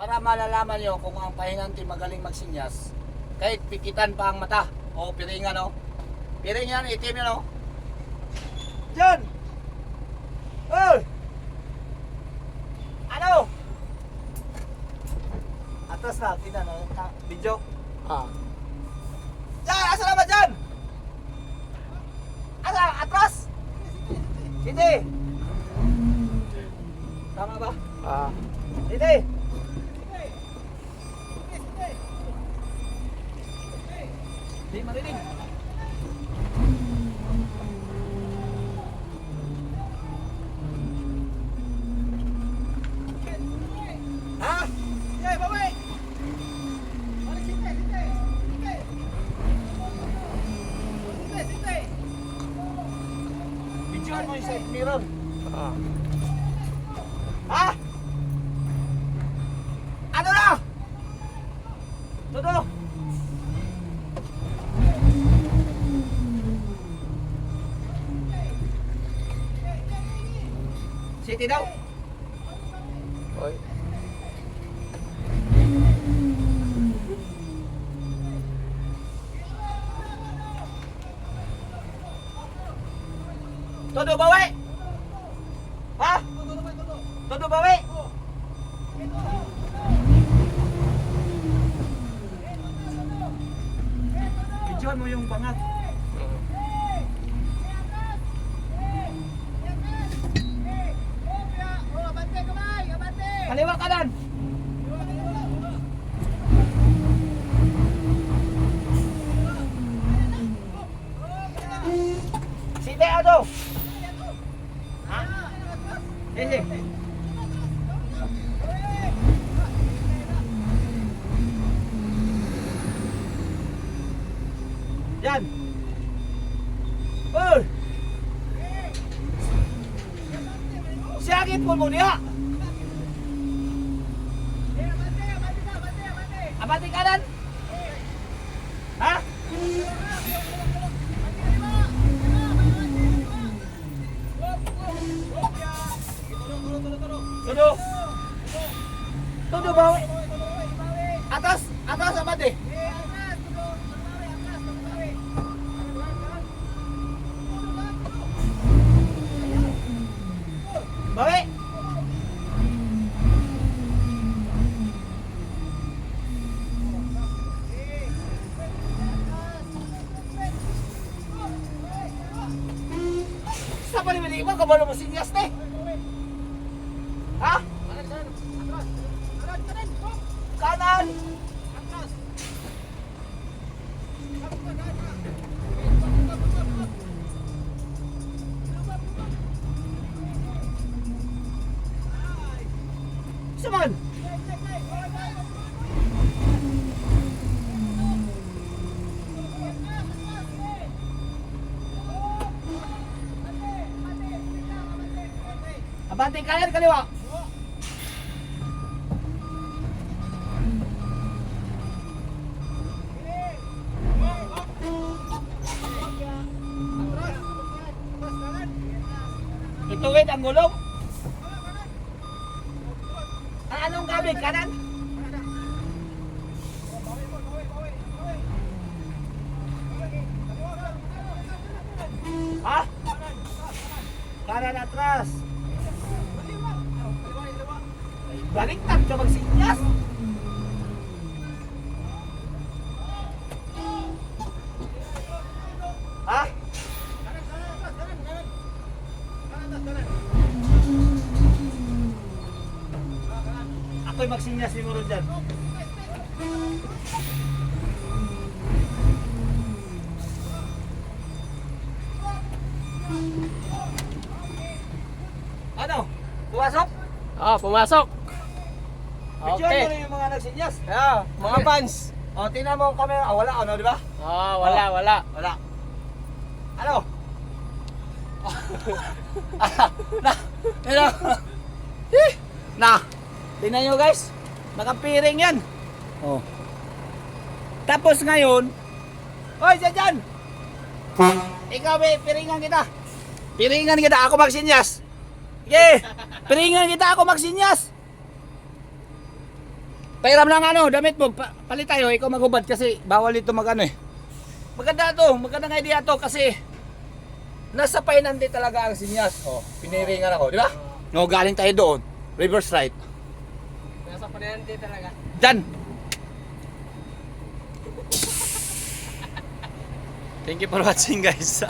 Para malalaman nyo kung ang pahinante magaling magsinyas, kahit pikitan pa ang mata o piringan, no? Piringan, itim yan, no? Diyan! Oy! Ano? Atras na, tingnan, no? Video. Ah. Diyan! Asa naman dyan? Asa? Atras? Hindi! Tama ba? Ah. Hindi! Hindi marinig. Ha? Sige, bawi! Videoan mo yung side mirror. Ah. Ha? Ano na? Todo! City daw. Oy. Todo bawi? Ha? Todo bawi? Videoan mo yung bangat. Kaliwa kanan. Sinte ato. Ha? Hindi. Yan. Oy. Sakit po mo niya. Abante kanan. Ha? Todo. Todo bawi. Atas, atas abante. Bawi. Sa palibaliban ka ba naman sinyas na eh? Ha? Kanan! Saman! Abante kanan, kaliwa! Ituwid ang gulong. Anong kabig? Kanan? Ha? Kanan atras. Baliktad ka magsinyas. Ha? Ako'y magsinyas ni Muro dyan. Ano? Pumasok? Ah, pumasok. Videoan Okay. mo na yung mga nagsinyas. Yeah, mga Okay. fans. O, tingnan mo kami. Ah, wala, ano, di ba? Ah, wala, wala. Wala. Ano? Na, na, na, tingnan nyo guys, nakapiring yan. Oh. Tapos ngayon, hoy, dyan! Ikaw, piringan kita. Piringan kita, ako magsinyas. Sige, piringan kita, ako magsinyas. Pairam lang ano, damit mo, palit tayo, ikaw maghubad kasi bawal dito magano eh. Maganda to, magandang idea to kasi nasa painante talaga ang sinyas. Oh, piniringan ako, di ba? No, galing tayo doon. Reverse right. Nasa panayante talaga. Diyan. Thank you for watching guys.